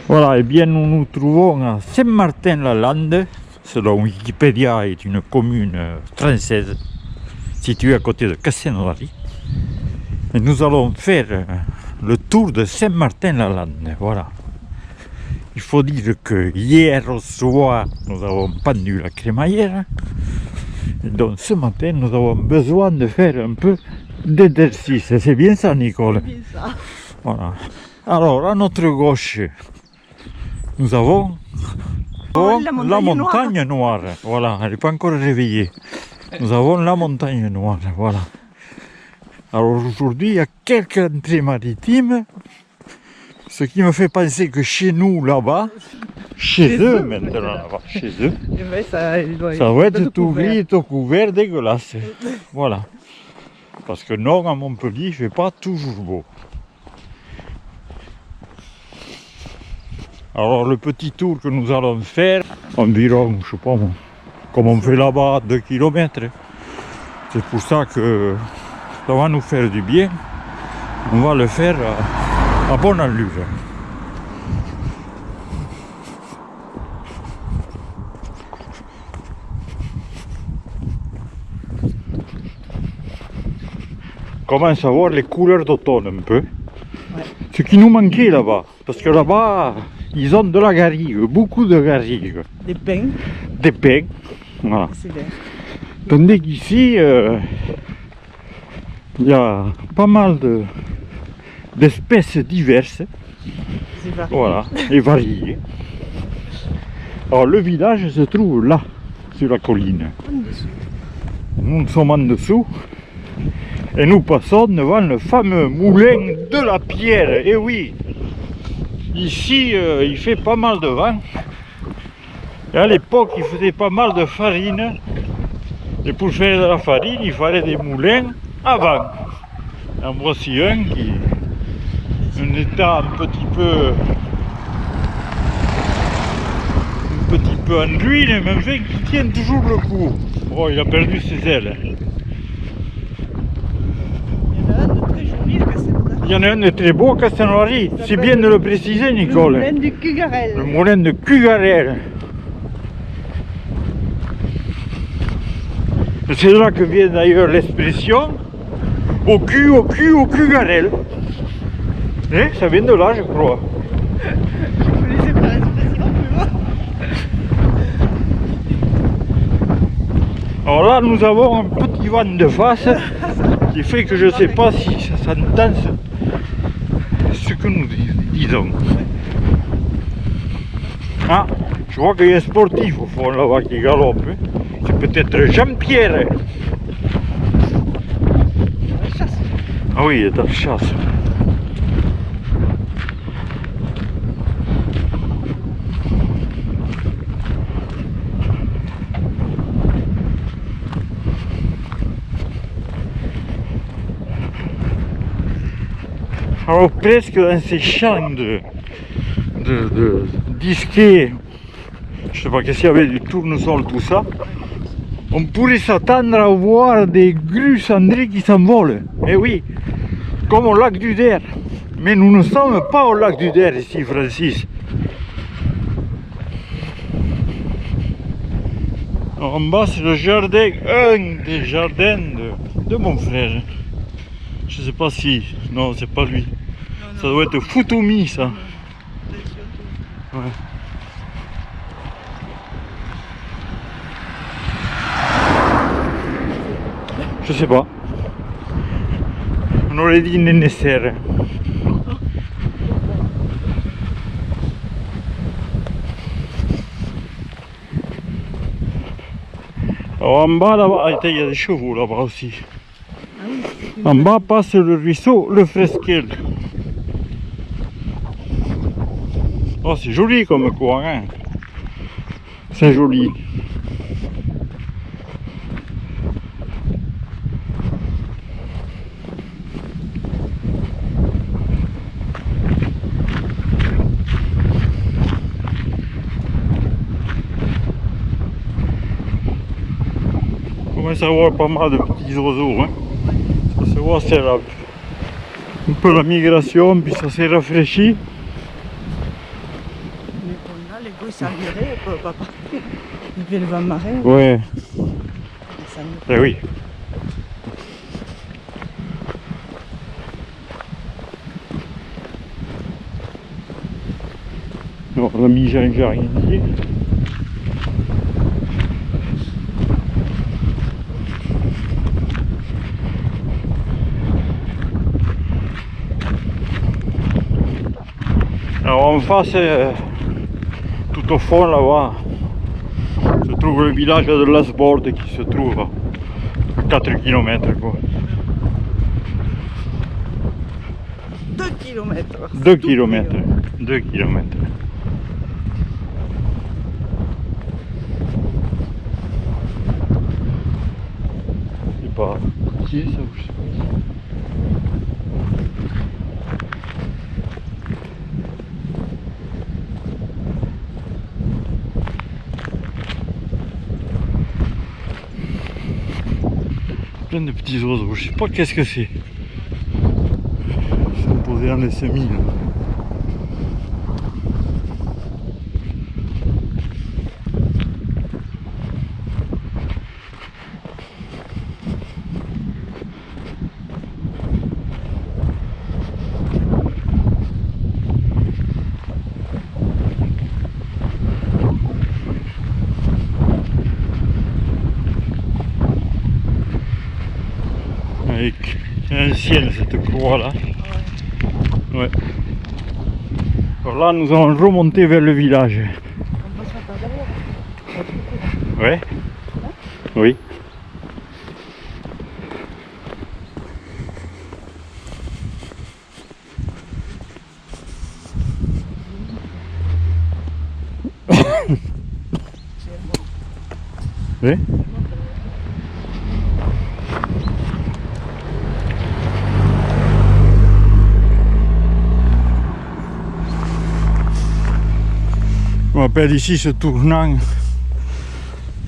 Voilà, et bien nous nous trouvons à Saint-Martin-la-Lande, selon Wikipédia est une commune française située à côté de Castelnaudary. Et nous allons faire le tour de Saint-Martin-la-Lande, voilà. Il faut dire que hier au soir, nous avons pendu la crémaillère. Et donc ce matin, nous avons besoin de faire un peu d'exercice. C'est bien ça, Nicole? C'est bien ça. Voilà. Alors, à notre gauche, nous avons la montagne noire. Voilà, elle n'est pas encore réveillée. Nous avons la montagne noire, voilà. Alors aujourd'hui, il y a quelques entrées maritimes, ce qui me fait penser que chez nous, là-bas, chez eux maintenant, là-bas, chez eux, Ben, ça va être tout gris, tout couvert, dégueulasse. Voilà. Parce que non, à Montpellier, il ne fait pas toujours beau. Alors le petit tour que nous allons faire, environ, je sais pas moi, comme on fait là-bas, 2 km. C'est pour ça que ça va nous faire du bien. On va le faire à bonne allure. On commence à voir les couleurs d'automne un peu. Ouais. Ce qui nous manquait là-bas. Parce que là-bas, ils ont de la garrigue, beaucoup de garrigue. Des pins. Des pins. Voilà. C'est bien. Tandis qu'ici, il y a pas mal d'espèces diverses. C'est varié. Voilà, et variées. Alors le village se trouve là, sur la colline. En dessous. Nous sommes en dessous. Et nous passons devant le fameux moulin de la pierre. Et oui, ici il fait pas mal de vent. Et à l'époque il faisait pas mal de farine. Et pour faire de la farine il fallait des moulins à vent. En voici un qui était un petit peu en ruine, mais enfin qui tient toujours le coup. Oh, il a perdu ses ailes. Il y en a un de très beau à Castelnaudary. C'est bien de le préciser, Nicole. Le moulin du Cugarel. Le moulin de Cugarel. C'est de là que vient d'ailleurs l'expression au Cugarel. Eh, ça vient de là, je crois. Je ne connaissais pas l'expression, mais bon. Alors là, nous avons un petit vent de face qui fait que je ne sais pas si ça s'entend ce que nous disons. Ah, je vois qu'il y a un sportif au fond là-bas qui galope. C'est peut-être Jean-Pierre. La chasse. Ah oui, il est à la chasse. Alors presque dans ces champs de disquets, je sais pas qu'est-ce qu'il y avait, du tournesol, tout ça, on pourrait s'attendre à voir des grues cendrées qui s'envolent. Eh oui, comme au lac du Der. Mais nous ne sommes pas au lac du Der ici, Francis. Alors, en bas, c'est le jardin, un des jardins de mon frère. Je sais pas si... Non, c'est pas lui. Non, Ça doit être Futomi, ça. Ouais. Je sais pas. On aurait dit nécessaire. Alors en bas là-bas, il y a des chevaux là-bas aussi. En bas passe le ruisseau, le Fresquel. Oh, c'est joli comme coin, hein. C'est joli. On commence à voir pas mal de petits oiseaux, hein. Ça se voit, c'est un peu la migration, puis ça s'est rafraîchi. Oui, ça irait, papa. Il fait le vent marin. Ouais, Ça irait. eh oui. Alors, on a mis Jean-Jean ici. Alors en face, tout au fond là-bas, se trouve le village de Lasbord qui se trouve à 4 km quoi. 2 km. 2 km. 2 km. C'est pas qui est ça ou je sais pas. Plein de petits oiseaux, je sais pas qu'est-ce que c'est. Ils sont posés dans les semis là. Avec ancienne cette croix là. Ouais. Alors là nous allons remonter vers le village. On passe par derrière. Ouais. Oui. Oui. On appelle ici ce tournant,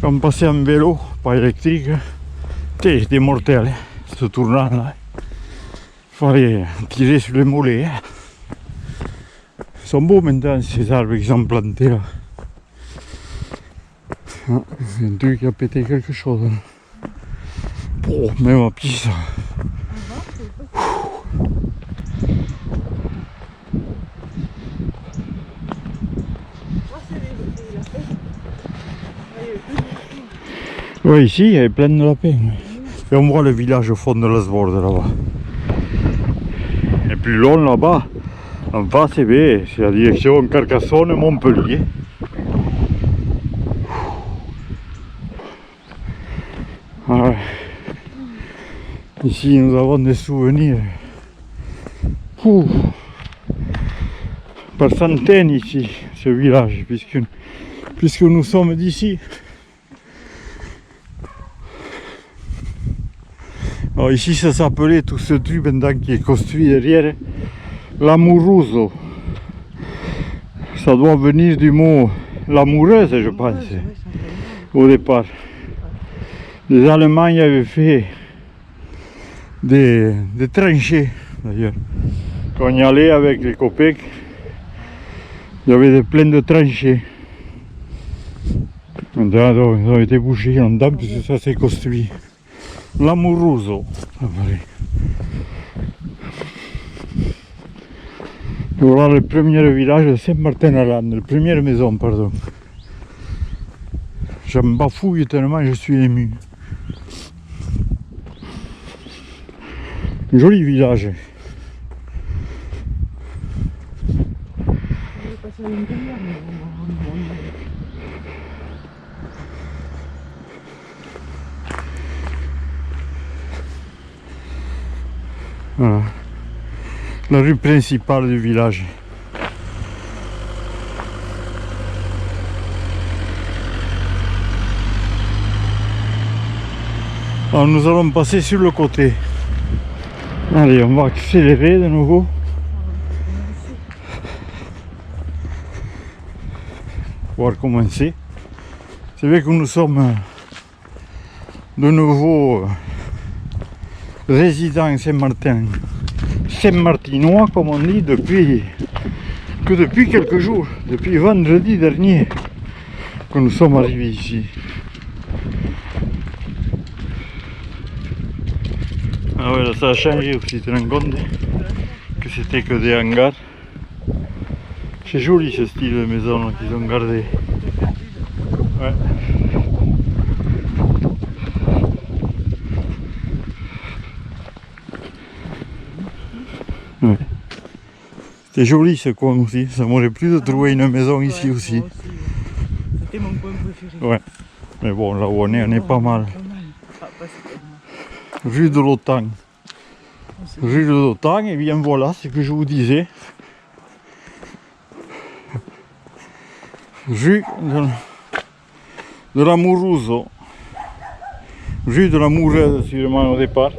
comme passer en vélo, pas électrique. C'était mortel, hein, ce tournant là. Il fallait tirer sur les mollets. Hein. Ils sont beaux maintenant ces arbres qui sont plantés là. Ah, il y a un truc qui a pété quelque chose. Hein. Oh, même à pied ça. Oui, ici, il y avait plein de lapins. Et on voit le village au fond de Lasbord là-bas. Et plus loin là-bas, en face, c'est la direction Carcassonne-Montpellier. Ah, ici, nous avons des souvenirs. Ouh. Par centaines ici, ce village, puisque nous sommes d'ici. Alors ici ça s'appelait tout ce truc maintenant qui est construit derrière l'amourouso. Ça doit venir du mot l'amoureuse je pense au départ. Les Allemands y avaient fait des tranchées d'ailleurs. Quand on y allait avec les copains, il y avait plein de tranchées. Maintenant ils ont été bouchés longtemps puisque ça s'est construit. L'amourouso. Voilà le premier village de Saint-Martin-la-Lande, la première maison, pardon. Je me bafouille tellement je suis ému. Joli village. Voilà. La rue principale du village. Alors nous allons passer sur le côté. Allez, on va accélérer de nouveau. On va recommencer. C'est vrai que nous sommes de nouveau résidents Saint-Martin. Saint-Martinois comme on dit depuis que depuis quelques jours, depuis vendredi dernier, que nous sommes arrivés ici. Ah ouais, là, ça a changé aussi, tu te rends compte que c'était que des hangars. C'est joli ce style de maison qu'ils ont gardé. Ouais. Ouais. C'était joli ce coin aussi, ça m'aurait plu de trouver une maison ici aussi. C'était mon coin préféré. Ouais. Mais bon, là où on est pas mal. Rue de l'Otan. Rue de l'Otan, et bien voilà ce que je vous disais. Rue de l'Amourouzo. Rue de l'Amoureuse sûrement au départ.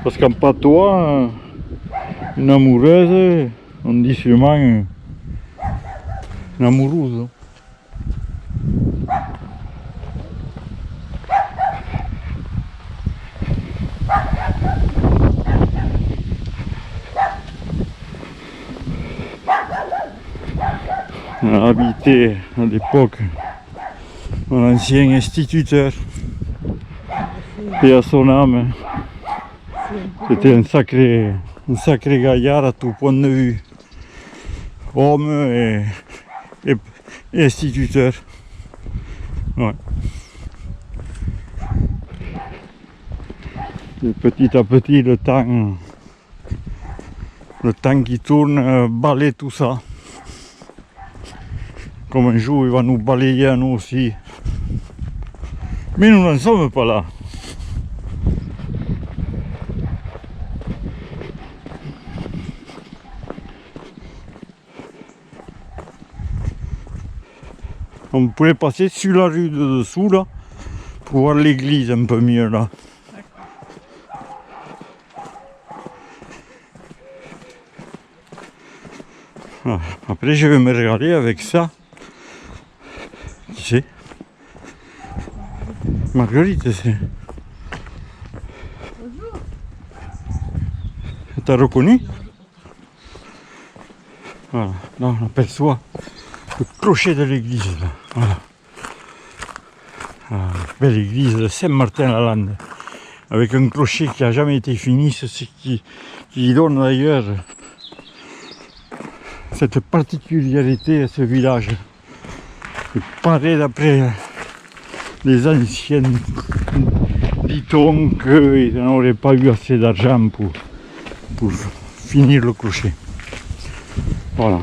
Parce qu'en patois, une amoureuse, on dit sûrement une amourouzo. On a habité à l'époque un ancien instituteur, et à son âme. C'était un sacré gaillard à tout point de vue, homme et instituteur. Ouais. Et petit à petit, le temps qui tourne balaye tout ça. Comme un jour il va nous balayer à nous aussi. Mais nous n'en sommes pas là. On pourrait passer sur la rue de dessous là, pour voir l'église un peu mieux là. Voilà. Après je vais me régaler avec ça. Qui c'est? Marguerite, c'est. Bonjour. T'as reconnu? Voilà, là on aperçoit le clocher de l'église là. Voilà. Ah, belle église de Saint-Martin-la-Lande. Avec un clocher qui n'a jamais été fini, ce qui donne d'ailleurs cette particularité à ce village. Il paraît d'après les anciennes, dit-on qu'ils n'auraient pas eu assez d'argent pour finir le clocher. Voilà.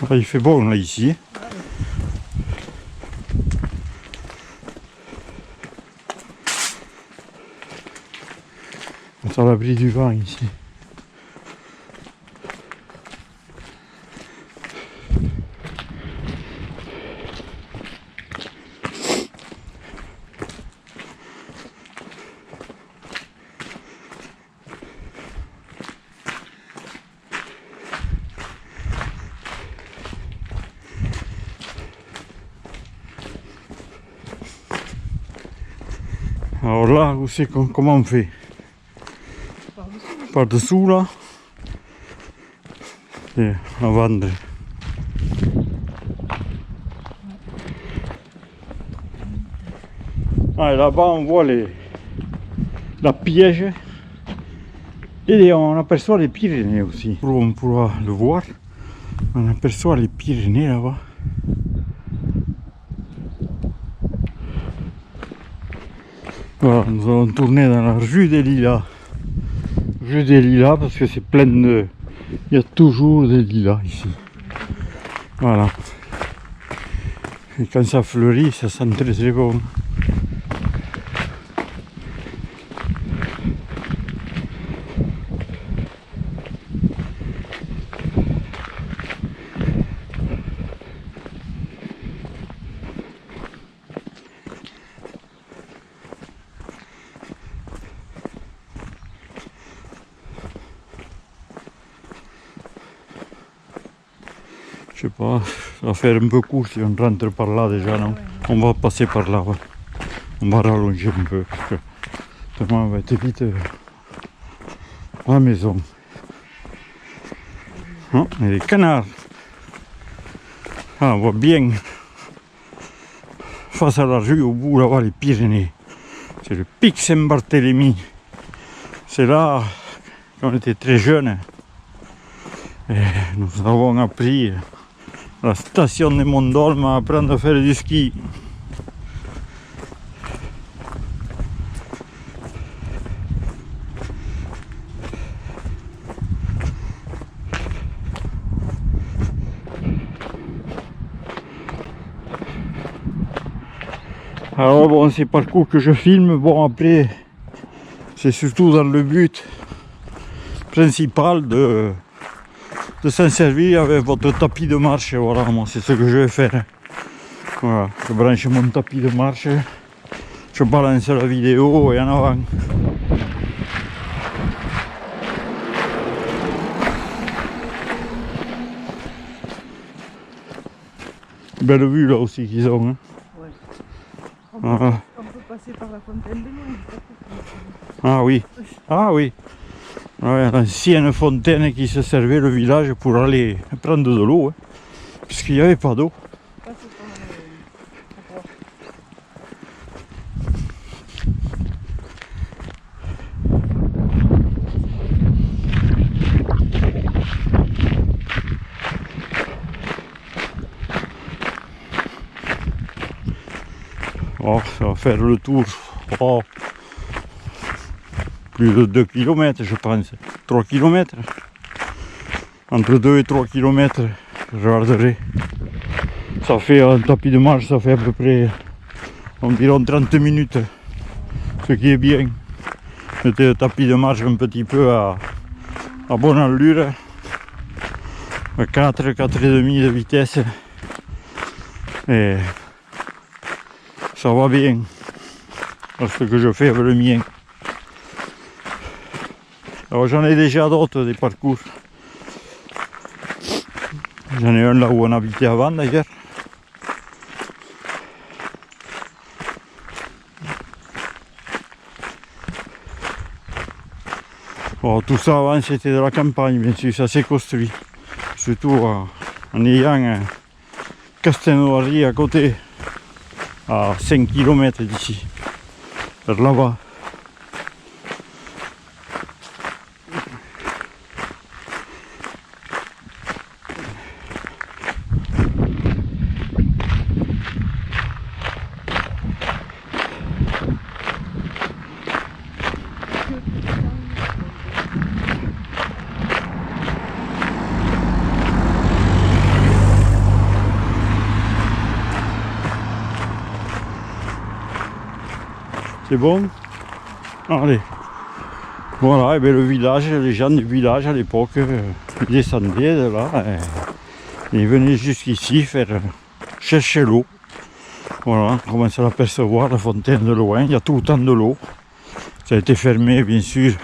Il fait bon là ici. On est à l'abri du vent ici. Alors là, où c'est comment on fait? Par dessous là, et à vendre. Ah, et là-bas on voit la piège et on aperçoit les Pyrénées aussi. On pourra le voir, on aperçoit les Pyrénées là-bas. Voilà, nous allons tourner dans la rue des Lilas. Rue des Lilas parce que c'est plein de... Il y a toujours des lilas ici. Voilà. Et quand ça fleurit, ça sent très très bon. Je sais pas, ça va faire un peu court si on rentre par là déjà, non? On va passer par là, ouais. On va rallonger un peu, parce que demain on va être vite à la maison. Oh, et les canards. Ah, on voit bien, face à la rue, au bout là-bas, les Pyrénées. C'est le pic Saint-Barthélemy. C'est là, quand on était très jeunes, et nous avons appris à la station de Mondolme à apprendre à faire du ski. Alors bon, ces parcours que je filme, bon après, c'est surtout dans le but principal de s'en servir avec votre tapis de marche. Voilà, moi c'est ce que je vais faire. Voilà, je branche mon tapis de marche, je balance la vidéo et en avant. Belle vue là aussi qu'ils ont. Hein. Ouais. Voilà. On peut passer par la fontaine de l'eau. Ah oui, ah oui. Ouais, l'ancienne fontaine qui se servait le village pour aller prendre de l'eau, hein, puisqu'il n'y avait pas d'eau. Oh, ça va faire le tour. Oh. Plus de 2 km je pense. 3 km. Entre 2 et 3 km, je regarderai. Ça fait un tapis de marche, ça fait à peu près environ 30 minutes. Ce qui est bien. C'était un tapis de marche un petit peu à bonne allure. 4, 4,5 de vitesse. Et ça va bien. C'est ce que je fais avec le mien. Alors j'en ai déjà d'autres des parcours. J'en ai un là où on habitait avant d'ailleurs. Bon, tout ça avant c'était de la campagne, bien sûr, ça s'est construit. Surtout en ayant Castelnaudary à côté, à 5 km d'ici, vers là-bas. C'est bon? Allez. Voilà, et bien le village, les gens du village à l'époque descendaient de là et ils venaient jusqu'ici faire chercher l'eau. Voilà, on commence à l'apercevoir, la fontaine de loin, il y a tout le temps de l'eau. Ça a été fermé bien sûr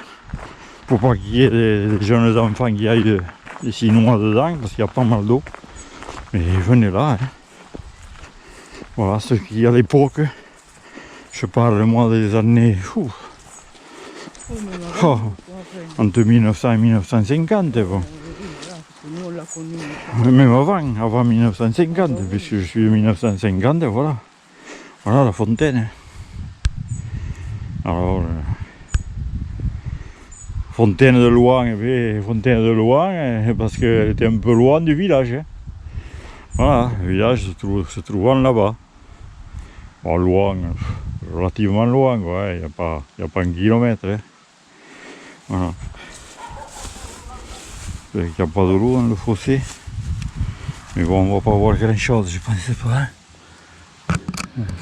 pour pas qu'il y ait des jeunes enfants qui aillent des Chinois dedans parce qu'il y a pas mal d'eau. Mais ils venaient là. Hein. Voilà, ce qui à l'époque. Je parle moi des années entre 1900 et 1950. Bon. Même avant 1950, puisque je suis de 1950, voilà. Voilà la fontaine. Alors, fontaine de loin, fontaine de loin, parce qu'elle était un peu loin du village. Hein. Voilà, le village se trouvant là-bas. Bon, loin. Relativement loin, il n'y a pas 1 kilomètre. Hein. Voilà. Il n'y a pas de l'eau dans le fossé. Mais bon, on va pas voir grand chose, je pense pas. Hein.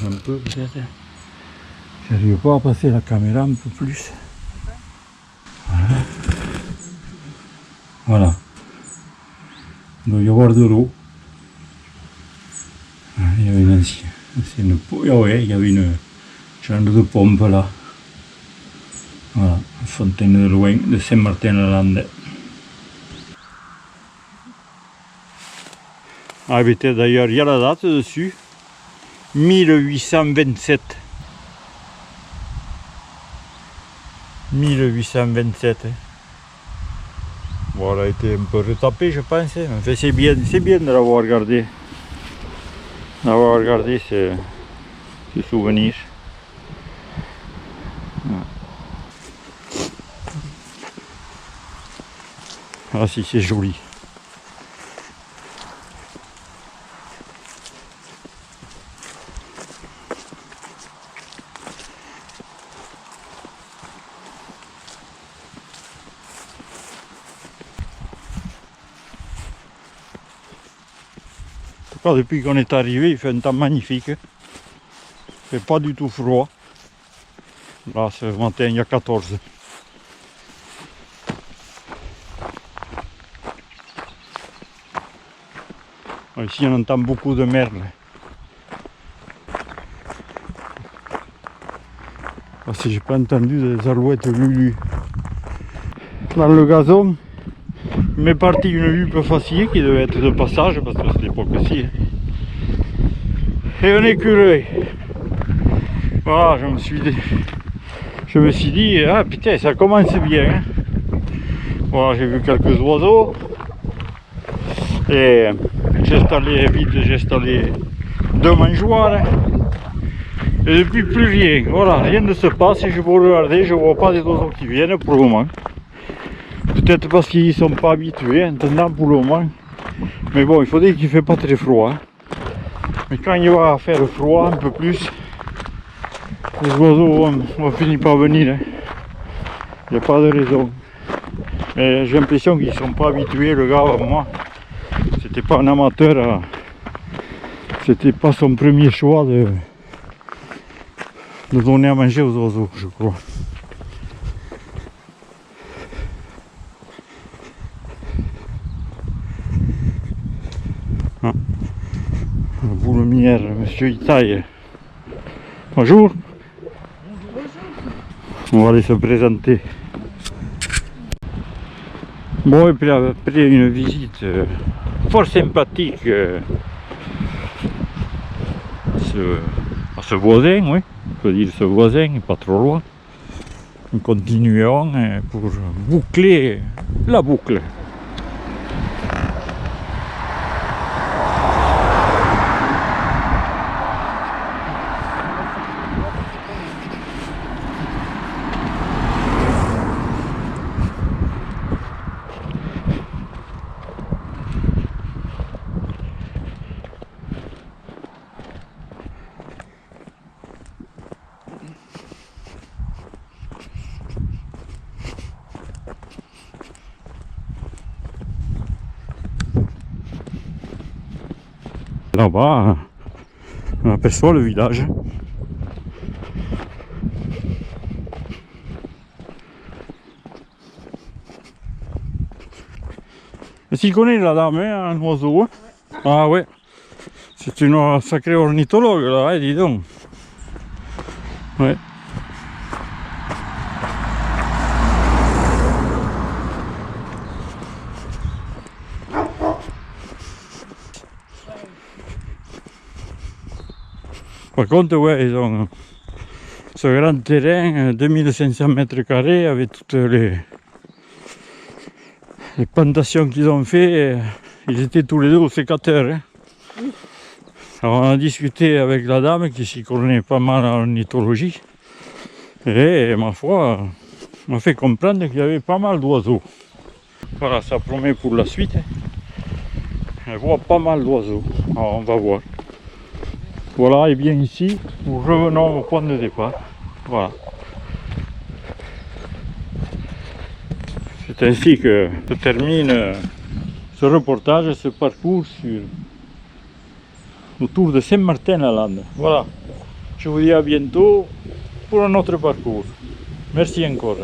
Un peu peut-être. J'arrive pas à passer la caméra un peu plus. Voilà. Voilà. Il doit y avoir de l'eau. Il y avait une ancienne. Il y avait une genre de pompe là. Voilà, fontaine de loin de Saint-Martin-la-Lande. Ah, d'ailleurs, il y a la date dessus. 1827. 1827. Bon, elle a été un peu retapée, je pense. Enfin, c'est bien de l'avoir gardé. D'avoir regardé ces souvenirs. Ah si, c'est joli. Depuis qu'on est arrivé, il fait un temps magnifique. Il fait pas du tout froid. Là, ce matin, il y a 14. Ici, on entend beaucoup de merles. Parce que j'ai pas entendu des alouettes lulu. Dans le gazon, il m'est parti une huppe facile qui devait être de passage, parce que c'est l'époque-ci. Et un écureuil. Voilà, je me suis dit, ah putain, ça commence bien. Hein. Voilà, j'ai vu quelques oiseaux. Et j'ai installé 2 mangeoires. Et depuis plus rien. Voilà, rien ne se passe. Et je peux regarder, je vois pas des oiseaux qui viennent pour le moment. Peut-être parce qu'ils ne sont pas habitués, maintenant pour le moment. Mais bon, il faut dire qu'il ne fait pas très froid. Hein. Mais quand il va faire froid un peu plus, les oiseaux vont finir par venir. Hein. Il n'y a pas de raison. Mais j'ai l'impression qu'ils ne sont pas habitués, le gars, moi. C'était pas un amateur. C'était pas son premier choix de donner à manger aux oiseaux, je crois. Ah. La boulemière, monsieur Itaille. Bonjour. On va aller se présenter. Bon, et puis après une visite fort sympathique à ce voisin, oui, on peut dire ce voisin, pas trop loin. Nous continuons pour boucler la boucle. Là-bas, on aperçoit le village. Tu connais la dame, hein, un oiseau? Hein? Ah ouais, c'est une sacrée ornithologue là, dis donc. Ouais. Par contre, ouais, ils ont ce grand terrain, 2500 mètres carrés, avec toutes les plantations qu'ils ont fait. Ils étaient tous les deux sécateurs. Hein. Alors on a discuté avec la dame qui s'y connaît pas mal en ornithologie. Et ma foi, m'a fait comprendre qu'il y avait pas mal d'oiseaux. Voilà, ça promet pour la suite. Elle voit pas mal d'oiseaux. Alors on va voir. Voilà, et bien ici, nous revenons au point de départ. Voilà. C'est ainsi que se termine ce reportage, ce parcours autour de Saint-Martin-la-Lande. Voilà. Je vous dis à bientôt pour un autre parcours. Merci encore.